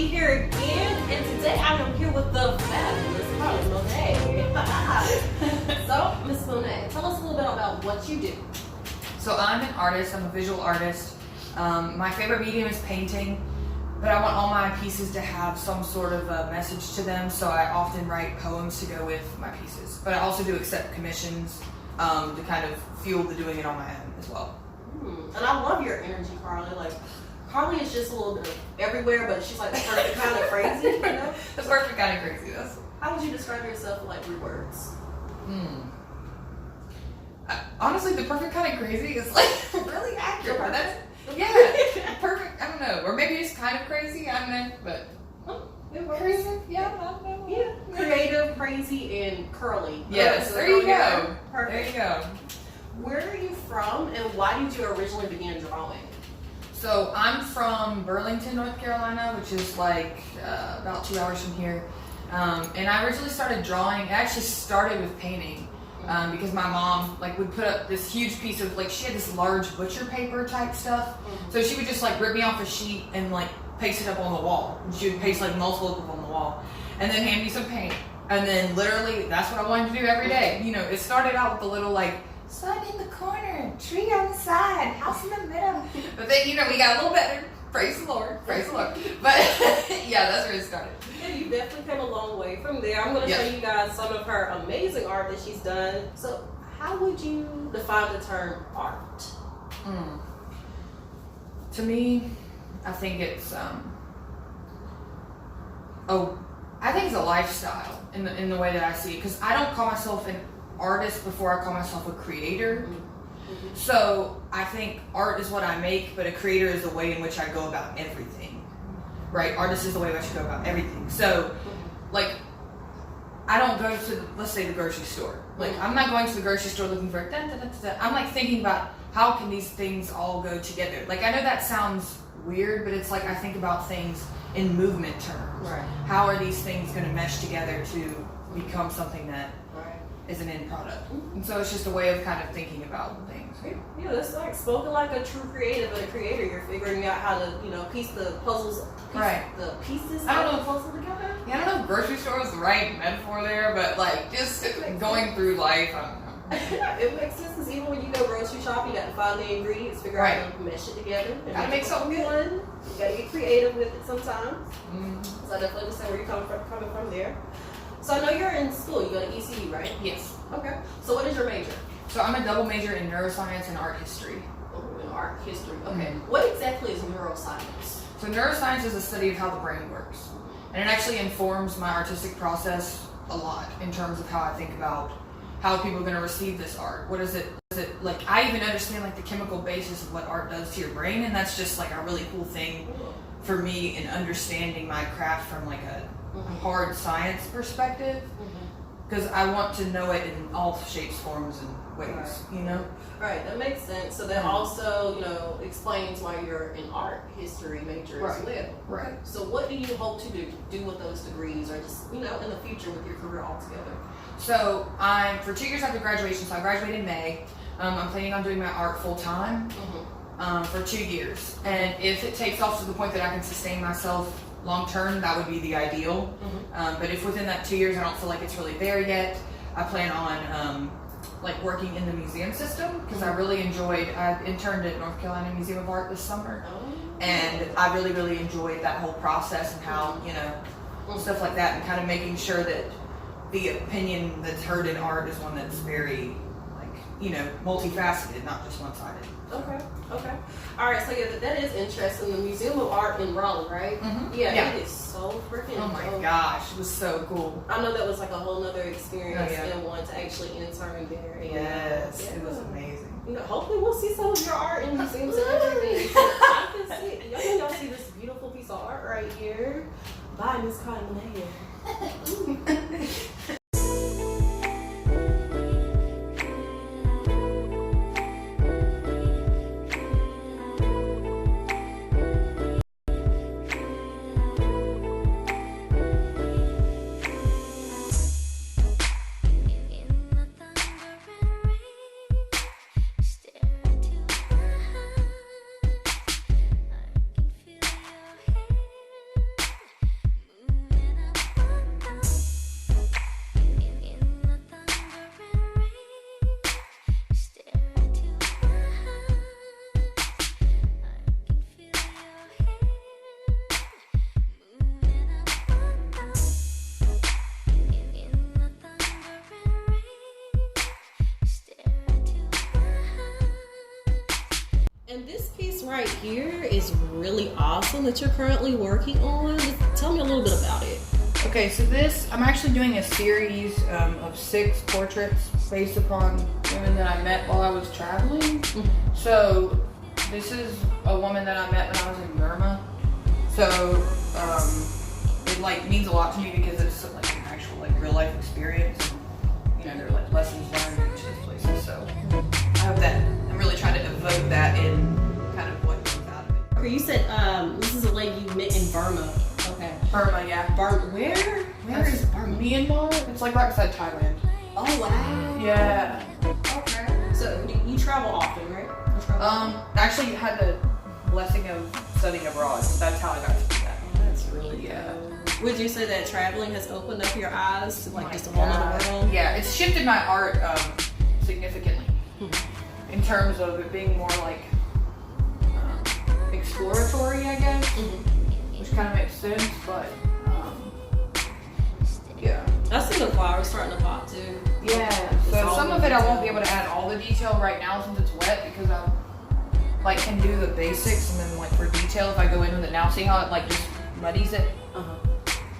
be here again, and today I am here with the fabulous Carly Monet. So, Miss Monet, tell us a little bit about what you do. So I'm an artist, I'm a visual artist. My favorite medium is painting, but I want all my pieces to have some sort of a message to them, so I often write poems to go with my pieces. But I also do accept commissions to kind of fuel the doing it on my own as well. And I love your energy, Carly. Like, Carly is just a little bit of everywhere, but she's like the perfect kind of crazy, you know? The perfect kind of crazy, that's... How would you describe yourself in like 3 words? Honestly, the perfect kind of crazy is like really accurate. But that's, perfect, I don't know. Or maybe it's kind of crazy, I don't know, but... Crazy? Yeah, I don't know. Yeah. Creative, crazy, and curly. Yes, there you go. Perfect. There you go. Where are you from, and why did you originally begin drawing? So I'm from Burlington, North Carolina, which is like about 2 hours from here. And I originally started drawing. I actually started with painting because my mom like would put up this huge piece of like, she had this large butcher paper type stuff. So she would just like rip me off a sheet and like paste it up on the wall. And she would paste like multiple of them on the wall and then hand me some paint. And then literally that's what I wanted to do every day. You know, it started out with the little like, sun in the corner, tree on the side, house in the middle. But then, you know, we got a little better. Praise the Lord, praise the Lord. But yeah, that's where it started. Yeah, you definitely came a long way from there. I'm going to show you guys some of her amazing art that she's done. So how would you define the term art? To me, I think it's I think it's a lifestyle in the way that I see it, because I don't call myself an artist before I call myself a creator. So I think art is what I make, but a creator is the way in which I go about everything, right? Artist is the way in which I go about everything. So like, I don't go to, let's say, the grocery store. Like, I'm not going to the grocery store looking for I'm like thinking about how can these things all go together. Like, I know that sounds weird, but it's like I think about things in movement terms. Right. How are these things going to mesh together to become something that is an end product? And so it's just a way of kind of thinking about things. Yeah, that's like spoken like a true creative and a creator. You're figuring out how to, you know, piece the puzzles, the pieces I don't of know the puzzle together. Yeah, I don't know if grocery store is the right metaphor there, but like just going through life, I don't know. It makes sense, because even when you go grocery shopping, you got to find the ingredients, figure out how to mesh it together. Gotta make something good. You gotta get creative with it sometimes. So I definitely understand where you're coming from there. So I know you're in school. You go to ECU, right? Yes. Okay. So what is your major? So I'm a double major in neuroscience and art history. Oh, in art history. Okay. What exactly is neuroscience? So neuroscience is a study of how the brain works. And it actually informs my artistic process a lot in terms of how I think about how people are going to receive this art. What is it like? I even understand like the chemical basis of what art does to your brain, and that's just like a really cool thing for me in understanding my craft from like a hard science perspective, because I want to know it in all shapes, forms, and ways, you know? Right, that makes sense. So that also, you know, explains why you're an art history major as well. Right. So what do you hope to do with those degrees, or just, you know, in the future with your career altogether? So for 2 years after graduation, so I graduated in May, I'm planning on doing my art full time for 2 years. And if it takes off to the point that I can sustain myself long term, that would be the ideal. But if within that 2 years I don't feel like it's really there yet, I plan on like working in the museum system, because I interned at North Carolina Museum of Art this summer, and I really enjoyed that whole process and how, you know, stuff like that, and kind of making sure that the opinion that's heard in art is one that's very, like, you know, multifaceted, not just one-sided. Okay. All right, so yeah, that is interesting. The Museum of Art in Raleigh, right? Yeah, it is so freaking Oh my gosh, it was so cool. I know that was like a whole nother experience and one to actually intern there. Yes, it was amazing. You know, hopefully we'll see some of your art in museums and everything. So I can see, y'all see this beautiful piece of art right here by Miss Carly Monet. And this piece right here is really awesome that you're currently working on. Just tell me a little bit about it. Okay, so I'm actually doing a series of 6 portraits based upon women that I met while I was traveling. So this is a woman that I met when I was in Burma. So it like means a lot to me because it's like an actual like real life experience. You know, there are like lessons learned in each of those places. So I hope that I'm really trying to evoke that in kind of what comes out of it. Okay, you said this is a lady you met in Burma. Okay. Burma, yeah. Burma. Where is Burma? Myanmar? It's like right beside Thailand. Oh wow. Yeah. Okay. So you travel often, right? I actually had the blessing of studying abroad. So that's how I got to do that. That's really good. Would you say that traveling has opened up your eyes to like just a whole other world? Yeah, it's shifted my art significantly in terms of it being more like exploratory, I guess, which kind of makes sense. But yeah, I see the flowers starting to pop too. Yeah. So some of it I won't be able to add all the detail right now since it's wet because I like can do the basics and then like for detail if I go in with it now, see how it like just muddies it.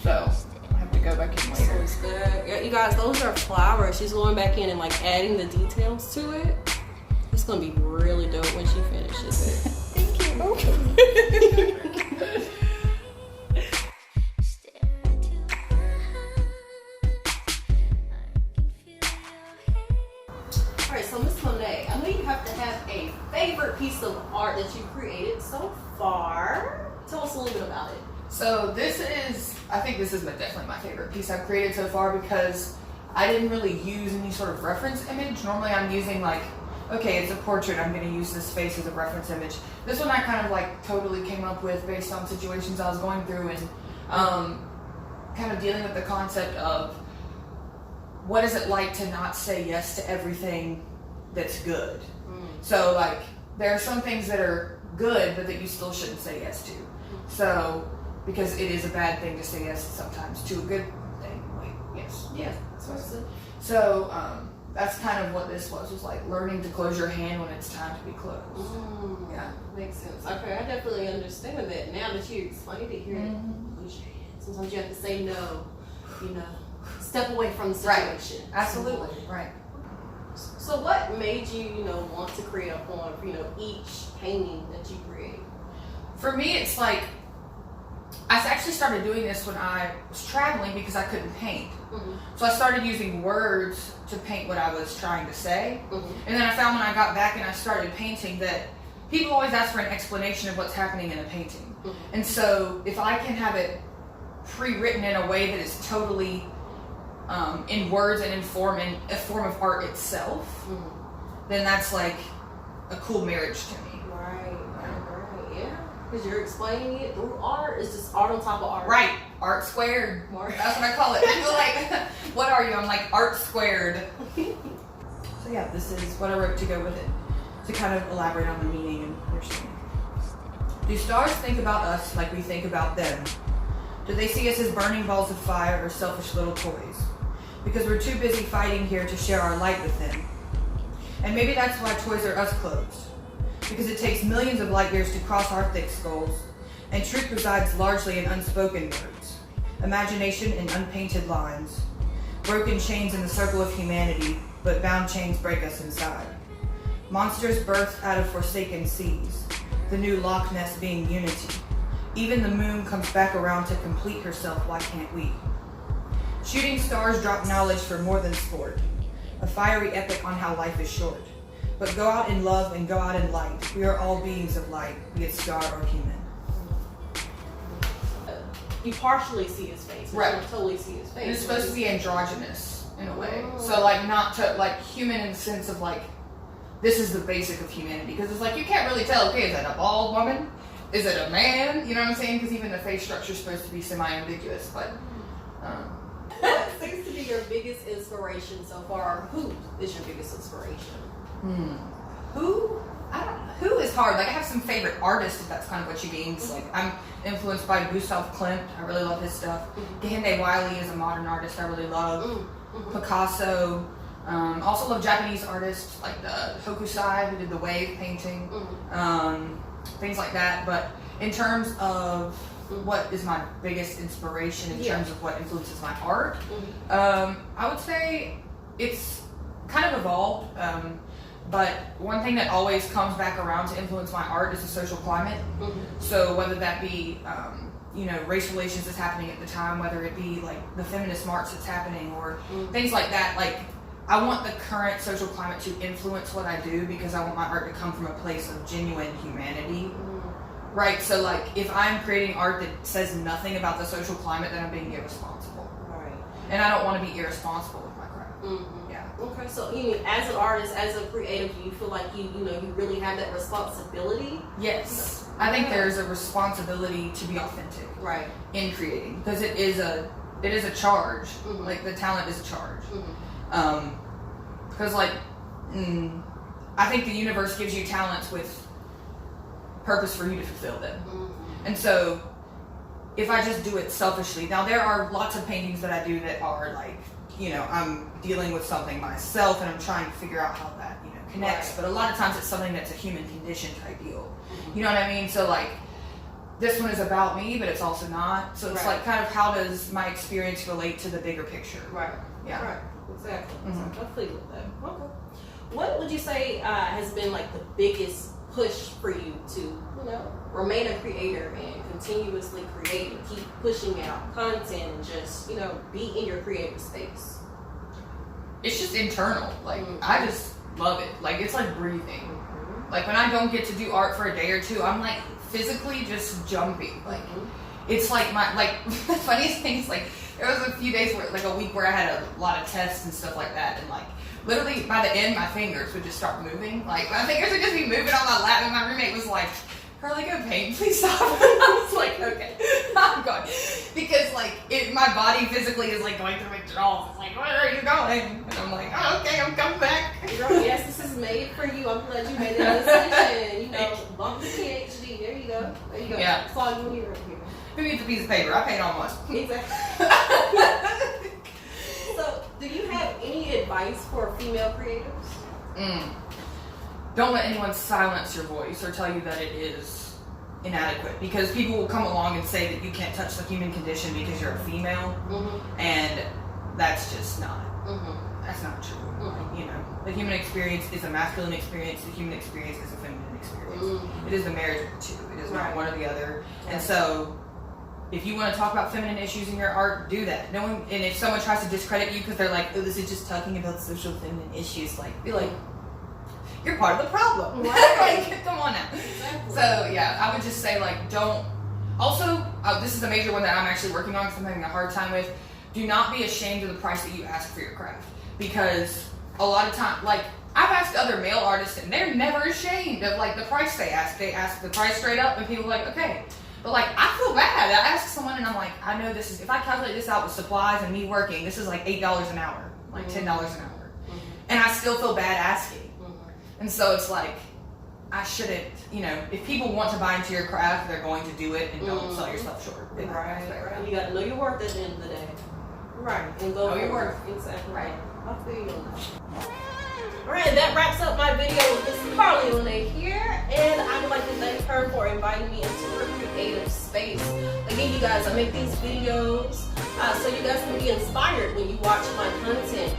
So I have to go back in later. Sounds good. Yeah, you guys, those are flowers. She's going back in and like adding the details to it. It's gonna be really dope when she finishes it. Thank you. Alright, so Miss Monet, I know you have to have a favorite piece of art that you've created so far. Tell us a little bit about it. So I think this is definitely my favorite piece I've created so far because I didn't really use any sort of reference image. Normally I'm using like, okay, it's a portrait, I'm going to use this face as a reference image. This one I kind of like totally came up with based on situations I was going through and kind of dealing with the concept of what is it like to not say yes to everything that's good. So like there are some things that are good but that you still shouldn't say yes to. So because it is a bad thing to say yes sometimes to a good thing. Like yes. Yeah, that's what I said. So that's kind of what this was like learning to close your hand when it's time to be closed. Yeah. Makes sense. Okay, I definitely understand that. Now that you explained it here, close your hand. Sometimes you have to say no, step away from the situation. Right. Absolutely. Right. So what made you, want to create a poem for, each painting that you create? For me, it's like, I actually started doing this when I was traveling because I couldn't paint. So I started using words to paint what I was trying to say. And then I found when I got back and I started painting that people always ask for an explanation of what's happening in a painting. And so if I can have it pre-written in a way that is totally in words and in a form of art itself, then that's like a cool marriage to me. Right, yeah. Because you're explaining it through art. It's just art on top of art. Right, art squared. That's what I call it. People are like, what are you? I'm like, art squared. So yeah, this is what I wrote to go with it, to kind of elaborate on the meaning and understanding. Do stars think about us like we think about them? Do they see us as burning balls of fire or selfish little toys? Because we're too busy fighting here to share our light with them. And maybe that's why Toys R Us closed. Because it takes millions of light years to cross our thick skulls, and truth resides largely in unspoken words, imagination in unpainted lines, broken chains in the circle of humanity, but bound chains break us inside. Monsters birth out of forsaken seas, the new Loch Ness being unity. Even the moon comes back around to complete herself, why can't we? Shooting stars drop knowledge for more than sport, a fiery epic on how life is short. But go out in love and go out in light. We are all beings of light, be it star or human. You partially see his face. You don't totally see his face. It's supposed to be androgynous in a way. So like not to like human in the sense of like this is the basic of humanity because it's like you can't really tell. Okay, is that a bald woman? Is it a man? You know what I'm saying? Because even the face structure is supposed to be semi-ambiguous. But what seems to be your biggest inspiration so far? Who is your biggest inspiration? Who? I don't know. Who is hard. Like I have some favorite artists, if that's kind of what you mean. Like I'm influenced by Gustav Klimt. I really love his stuff. Gehinde Wiley is a modern artist I really love. Picasso. Also love Japanese artists like the Hokusai who did the wave painting, things like that. But in terms of what is my biggest inspiration in terms of what influences my art, I would say it's kind of evolved. But one thing that always comes back around to influence my art is the social climate. So whether that be race relations that's happening at the time, whether it be like the feminist march that's happening or things like that, like I want the current social climate to influence what I do because I want my art to come from a place of genuine humanity. Right, so like if I'm creating art that says nothing about the social climate, then I'm being irresponsible. Right. And I don't want to be irresponsible with my craft. Yeah. Okay, so you mean as an artist, as a creative, you feel like you really have that responsibility? Yes. I think there's a responsibility to be authentic. Right. In creating. Because it is a charge. Like the talent is a charge. Because like I think the universe gives you talents with purpose for you to fulfill them. And so if I just do it selfishly, now there are lots of paintings that I do that are like, I'm dealing with something myself and I'm trying to figure out how that, connects. Right. But a lot of times it's something that's a human condition type deal. You know what I mean? So like this one is about me, but it's also not. So it's like kind of how does my experience relate to the bigger picture? Right. Yeah. Right. Exactly. I feel with that. Okay. What would you say has been like the biggest push for you to, remain a creator and continuously create and keep pushing out content and just, be in your creative space? It's just internal. Like, I just love it. Like, it's like breathing. Like, when I don't get to do art for a day or two, I'm like physically just jumping. Like, it's like the funniest thing is like, there was a few days where, like a week where I had a lot of tests and stuff like that, and like, literally by the end, my fingers would just start moving. Like, my fingers would just be moving on my lap, and my roommate was like, Carly, go paint, please stop. I was like, okay, I'm going. Because, like, my body physically is, like, going through withdrawals. It's like, where are you going? And I'm like, oh, okay, I'm coming back. Girl, yes, this is made for you. I'm glad you made that decision. Bump the PhD. There you go. There you go. Yeah. That's all you need right here. Who needs a piece of paper? I paint on one. Exactly. So, do you have any advice for female creatives? Don't let anyone silence your voice or tell you that it is inadequate, because people will come along and say that you can't touch the human condition because you're a female, and that's just not. That's not true. The human experience is a masculine experience. The human experience is a feminine experience. It is the marriage of the two. It is not one or the other. And so, if you want to talk about feminine issues in your art, do that. No one, and if someone tries to discredit you because they're like, "Oh, this is just talking about social feminine issues," like, be like, you're part of the problem. Right. Like, come on now. Exactly. So yeah, I would just say like, don't. Also, this is a major one that I'm actually working on because I'm having a hard time with. Do not be ashamed of the price that you ask for your craft, because a lot of time, like I've asked other male artists and they're never ashamed of like the price they ask. They ask the price straight up, and people are like, okay. But like, I feel bad. I ask someone and I'm like, I know this is, if I calculate this out with supplies and me working, this is like $8 an hour, like $10 an hour. And I still feel bad asking. And so it's like, I shouldn't, if people want to buy into your craft, they're going to do it, and don't sell yourself short. Right. You got to know your worth at the end of the day. Right. And go know your worth. Exactly. Right. I feel you on that. Alright, that wraps up my video with Miss Carly Monet here, and I would like to thank her for inviting me into her creative space. Again, you guys, I make these videos so you guys can be inspired when you watch my content.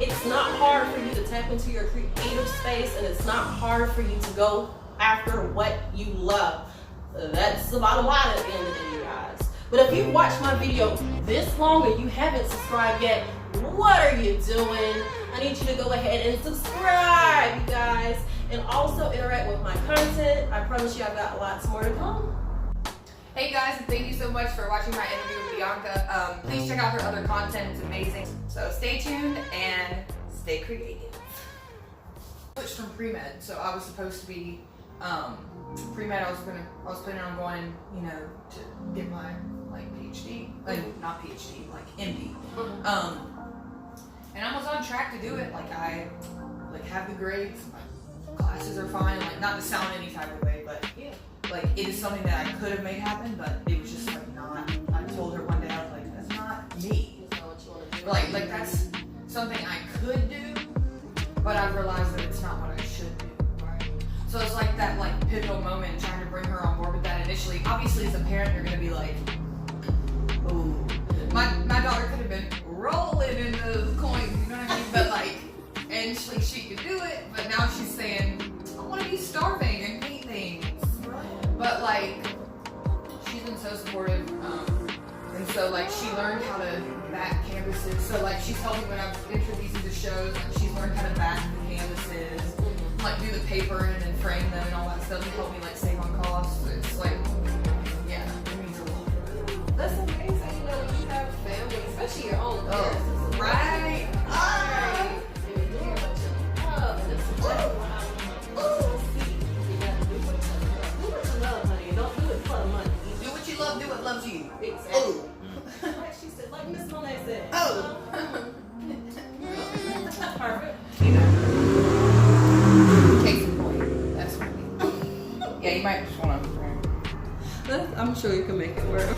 It's not hard for you to tap into your creative space, and it's not hard for you to go after what you love. That's the bottom line at the end of the day, you guys. But if you've watched my video this long and you haven't subscribed yet, what are you doing? I need you to go ahead and subscribe, you guys, and also interact with my content. I promise you I've got lots more to come. Hey guys, and thank you so much for watching my interview with Bianca. Please check out her other content, it's amazing. So stay tuned and stay creative. I switched from pre-med, so I was supposed to be pre-med. I was planning on going, to get my PhD, not PhD, MD. And I was on track to do it. I have the grades, my classes are fine. Not to sound any type of way, but it is something that I could have made happen, but it was just not. I told her one day, I was like, that's not me. That's not what you want to do. That's something I could do, but I've realized that it's not what I should do. Right? So it's like that like pivotal moment trying to bring her on board with that initially. Obviously, as a parent, you're gonna be like, ooh. My daughter could have been rolling in those coins, you know what I mean? But like, and she could do it, but now she's saying, I want to be starving and paint things. But like, she's been so supportive, and so like she learned how to back canvases. So like she's helped me when I've introduced to shows. Like she's learned how to back the canvases, like do the paper and then frame them and all that stuff to help me like save on costs. It's like, yeah, it means a lot. That's amazing. You know, when you have family, especially your own Oh, parents. right. Right. And you're doing what you love, and it's you gotta do what you love. Do what you love, honey. And don't do it for the money. Do what you love, do what loves you. Exactly. Like she said, like Miss Monet said. Oh. Perfect. You know. Case in point. That's funny. Yeah, you might just want to. I'm sure you can make it work.